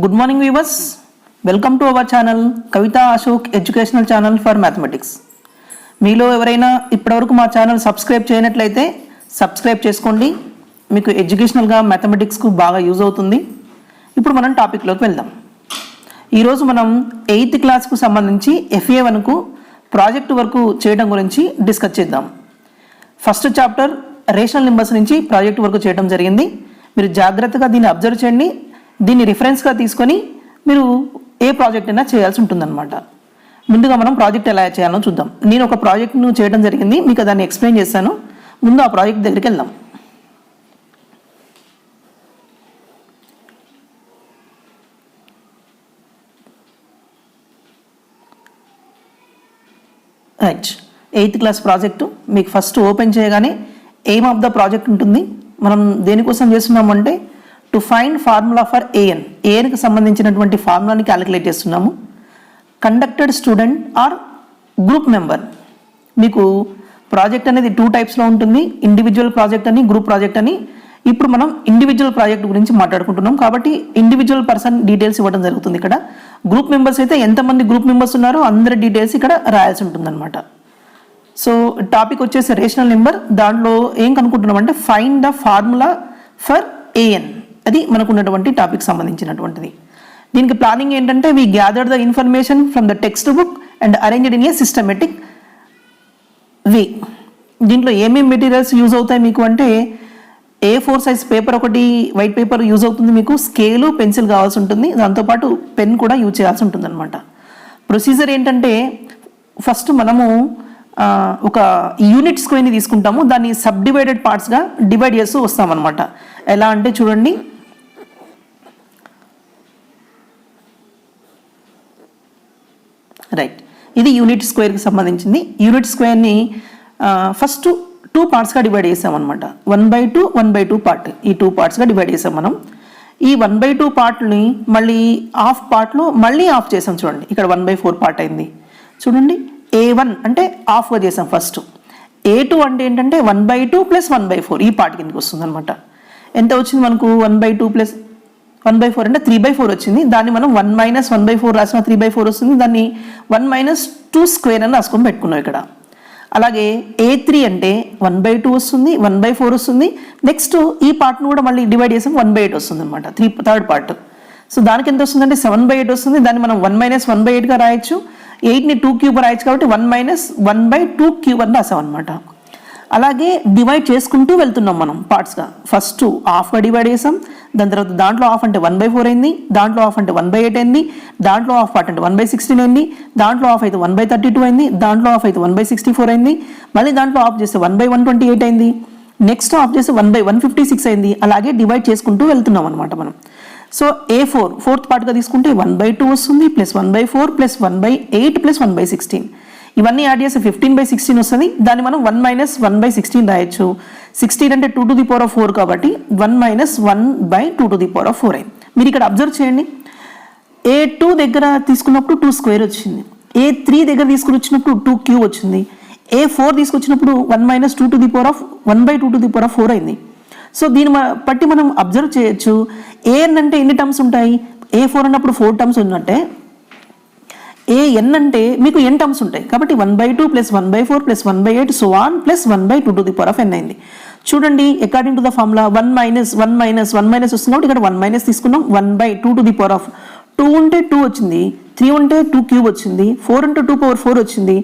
Good morning viewers, welcome to our channel Kavitha Ashok educational channel for mathematics. మీలో ఎవరైనా ఇప్పటివరకు మా ఛానల్ సబ్స్క్రైబ్ చేయనట్లయితే సబ్స్క్రైబ్ చేసుకోండి. మీకు ఎడ్యుకేషనల్గా మ్యాథమెటిక్స్కు బాగా యూజ్ అవుతుంది. ఇప్పుడు మనం టాపిక్లోకి వెళ్దాం. ఈరోజు మనం 8th క్లాస్కు సంబంధించి FA1కు ప్రాజెక్ట్ వర్క్ చేయడం గురించి డిస్కస్ చేద్దాం. ఫస్ట్ చాప్టర్ రేషనల్ నెంబర్స్ నుంచి ప్రాజెక్ట్ వర్క్ చేయడం జరిగింది. మీరు జాగ్రత్తగా దీన్ని అబ్జర్వ్ చేయండి. దీన్ని రిఫరెన్స్గా తీసుకొని మీరు ఏ ప్రాజెక్ట్ అయినా చేయాల్సి ఉంటుందన్నమాట. ముందుగా మనం ప్రాజెక్ట్ ఎలా చేయాలో చూద్దాం. నేను ఒక ప్రాజెక్ట్ను చేయడం జరిగింది, మీకు దాన్ని ఎక్స్ప్లెయిన్ చేస్తాను. ముందు ఆ ప్రాజెక్ట్ దగ్గరికి వెళ్దాం. రైట్, 8th క్లాస్ ప్రాజెక్టు మీకు ఫస్ట్ ఓపెన్ చేయగానే ఎయిమ్ ఆఫ్ ద ప్రాజెక్ట్ ఉంటుంది. మనం దేనికోసం చేస్తున్నామంటే టు ఫైండ్ ఫార్ములా ఫర్ ఏఎన్కి సంబంధించినటువంటి ఫార్ములాని క్యాలిక్యులేట్ చేస్తున్నాము. Conducted student or group member. మీకు ప్రాజెక్ట్ అనేది 2 టైప్స్లో ఉంటుంది, ఇండివిజువల్ ప్రాజెక్ట్ అని, గ్రూప్ ప్రాజెక్ట్ అని. ఇప్పుడు మనం ఇండివిజువల్ ప్రాజెక్ట్ గురించి మాట్లాడుకుంటున్నాం కాబట్టి ఇండివిజువల్ పర్సన్ డీటెయిల్స్ ఇవ్వడం జరుగుతుంది. ఇక్కడ గ్రూప్ మెంబర్స్ అయితే ఎంతమంది గ్రూప్ మెంబర్స్ ఉన్నారో అందరి డీటెయిల్స్ ఇక్కడ రాయాల్సి ఉంటుందన్నమాట. సో టాపిక్ వచ్చేసి రేషనల్ నెంబర్. దాంట్లో ఏం కనుక్కుంటున్నాం అంటే find the formula for AN. అది మనకు ఉన్నటువంటి టాపిక్ సంబంధించినటువంటిది. దీనికి ప్లానింగ్ ఏంటంటే we gather the information from the textbook and arranged in a systematic way. దీంట్లో ఏమేమి మెటీరియల్స్ యూజ్ అవుతాయి మీకు అంటే A4 సైజ్ పేపర్ ఒకటి, వైట్ పేపర్ యూజ్ అవుతుంది మీకు, స్కేలు, పెన్సిల్ కావాల్సి ఉంటుంది, దాంతోపాటు పెన్ కూడా యూజ్ చేయాల్సి ఉంటుంది అనమాట. ప్రొసీజర్ ఏంటంటే ఫస్ట్ మనము ఒక యూనిట్ స్క్వేర్ని తీసుకుంటాము, దాన్ని సబ్ డివైడెడ్ పార్ట్స్గా డివైడ్ చేస్తూ వస్తామన్నమాట. ఎలా అంటే చూడండి, రైట్, ఇది యూనిట్ స్క్వేర్కి సంబంధించింది. యూనిట్ స్క్వేర్ని ఫస్ట్ 2 పార్ట్స్గా డివైడ్ చేసామన్నమాట. 1/2, 1/2 పార్ట్, ఈ 2 పార్ట్స్గా డివైడ్ చేసాం మనం. ఈ 1/2 పార్ట్ని మళ్ళీ హాఫ్ పార్ట్లో మళ్ళీ ఆఫ్ చేసాం. చూడండి ఇక్కడ 1/4 పార్ట్ అయింది. చూడండి A1 అంటే హాఫ్గా చేసాం ఫస్ట్. A2 అంటే ఏంటంటే 1/2 + 1/4 ఈ పార్ట్ కిందకి వస్తుంది అనమాట. ఎంత వచ్చింది మనకు? 1/2 + 1/4 అంటే 3/4 వచ్చింది. దాన్ని మనం 1 - 1/4 రాసిన 3/4 వస్తుంది. దాన్ని 1 - 2 స్క్వేర్ అని రాసుకొని పెట్టుకున్నాం ఇక్కడ. అలాగే A3 అంటే 1/2 వస్తుంది, 1/4 వస్తుంది. నెక్స్ట్ ఈ పార్ట్ను కూడా మళ్ళీ డివైడ్ చేసాం, 1/8 వస్తుంది అనమాట, థర్డ్ పార్ట్. సో దానికి ఎంత వస్తుందంటే 7/8 వస్తుంది. దాన్ని మనం 1 - 1/8గా రాయొచ్చు. 8ని 2 క్యూబ్ రాయొచ్చు కాబట్టి 1 - 1/2 క్యూబ్ అని రాసాం అనమాట. అలాగే డివైడ్ చేసుకుంటూ వెళ్తున్నాం మనం పార్ట్స్గా. ఫస్ట్ హాఫ్గా డివైడ్ చేసాం, దాని తర్వాత దాంట్లో హాఫ్ అంటే 1/4 అయింది, దాంట్లో హాఫ్ అంటే 1/8 అయింది, దాంట్లో హాఫ్ పార్ట్ అంటే 1/16 అయింది, దాంట్లో హాఫ్ అయితే 1/32 అయింది, దాంట్లో హాఫ్ అయితే 1/64 అయింది, మళ్ళీ దాంట్లో హాఫ్ చేస్తే 1/128 అయింది, నెక్స్ట్ హాఫ్ చేస్తే 1/156 అయింది. అలాగే డివైడ్ చేసుకుంటూ వెళ్తున్నాం అనమాట మనం. సో A4 ఫోర్త్ పార్ట్గా తీసుకుంటే 1/2 వస్తుంది, +1/4 + 1/8 + 1/16. ఇవన్నీ యాడ్ చేస్తే 15/16 వస్తుంది. దాన్ని మనం 1 - 1/16 రాయొచ్చు. 16 అంటే 2 to the power of 4 కాబట్టి 1 - 1/2 to the power of 4 అయింది. మీరు ఇక్కడ అబ్జర్వ్ చేయండి, A2 దగ్గర తీసుకున్నప్పుడు 2 స్క్వేర్ వచ్చింది, A3 దగ్గర తీసుకుని వచ్చినప్పుడు 2 క్యూబ్ వచ్చింది, A4 తీసుకొచ్చినప్పుడు 1 - 2 to the power of 1/2 to the power of 4 అయింది. సో దీన్ని బట్టి మనం అబ్జర్వ్ చేయొచ్చు, AN అంటే ఎన్ని టర్మ్స్ ఉంటాయి? A4 అన్నప్పుడు 4 టర్మ్స్ ఉన్నట్టే AN అంటే మీకు n టర్మ్స్ ఉంటాయి కాబట్టి 1/2 + 1/4 + 1/8 so on + 1/2 to the power of n అయింది. చూడండి అకార్డింగ్ టు ద ఫార్ములా 1 - 1 - 1 - వస్తుంది కాబట్టి ఇక్కడ 1 - తీసుకున్నాం. 1/2 to the power of 2 ఉంటే 2 వచ్చింది, 3 ఉంటే 2 క్యూబ్ వచ్చింది, 4 ఉంటే 2/4 వచ్చింది,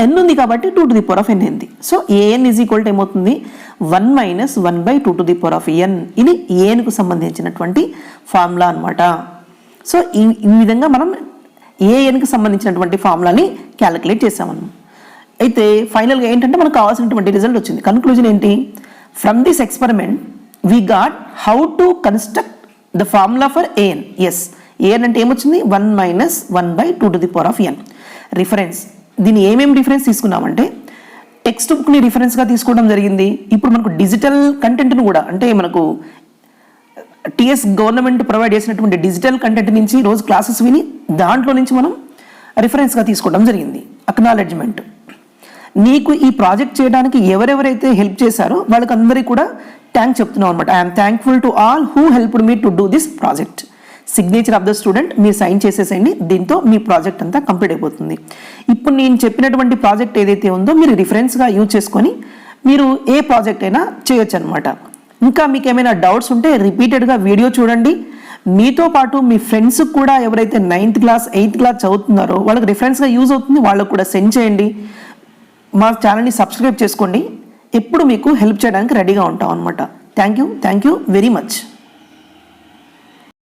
n ఉంది కాబట్టి 2 to the power of n అయింది. సో AN = ఏమవుతుంది? 1 - 1/2 to the power of n. ఇది ANకు సంబంధించినటువంటి ఫార్ములా అనమాట. సో ఈ విధంగా మనం ANకి సంబంధించినటువంటి ఫార్ములాని క్యాలిక్యులేట్ చేసామన్నాం. అయితే ఫైనల్గా ఏంటంటే మనకు కావాల్సినటువంటి రిజల్ట్ వచ్చింది. కన్క్లూజన్ ఏంటి? From this experiment we got how to construct the formula for AN. Yes, AN అంటే ఏమొచ్చింది? 1 - 1/2 to the power of n. Reference, దీన్ని ఏమేమి రిఫరెన్స్ తీసుకున్నామంటే టెక్స్ట్ బుక్ని రిఫరెన్స్గా తీసుకోవడం జరిగింది. ఇప్పుడు మనకు డిజిటల్ కంటెంట్ను కూడా, అంటే మనకు TS గవర్నమెంట్ ప్రొవైడ్ చేసినటువంటి డిజిటల్ కంటెంట్ నుంచి రోజు క్లాసెస్ విని దాంట్లో నుంచి మనం రిఫరెన్స్గా తీసుకోవడం జరిగింది. అక్నాలెడ్జ్మెంట్, నీకు ఈ ప్రాజెక్ట్ చేయడానికి ఎవరెవరైతే హెల్ప్ చేశారో వాళ్ళకందరికీ కూడా థ్యాంక్ చెప్తున్నాం అనమాట. I'm thankful to all who helped me to do this project. Signature of the student మీరు సైన్ చేసేసేయండి. దీంతో మీ ప్రాజెక్ట్ అంతా కంప్లీట్ అయిపోతుంది. ఇప్పుడు నేను చెప్పినటువంటి ప్రాజెక్ట్ ఏదైతే ఉందో మీరు రిఫరెన్స్గా యూజ్ చేసుకొని మీరు ఏ ప్రాజెక్ట్ అయినా చేయొచ్చు అనమాట. ఇంకా మీకు ఏమైనా డౌట్స్ ఉంటే రిపీటెడ్గా వీడియో చూడండి. మీతో పాటు మీ ఫ్రెండ్స్ కూడా ఎవరైతే 9th క్లాస్ 8th క్లాస్ చదువుతున్నారో వాళ్ళకి రిఫరెన్స్గా యూజ్ అవుతుంది, వాళ్ళకు కూడా సెండ్ చేయండి. మా ఛానల్ని సబ్స్క్రైబ్ చేసుకోండి. ఎప్పుడు మీకు హెల్ప్ చేయడానికి రెడీగా ఉంటాం అనమాట. Thank you very much.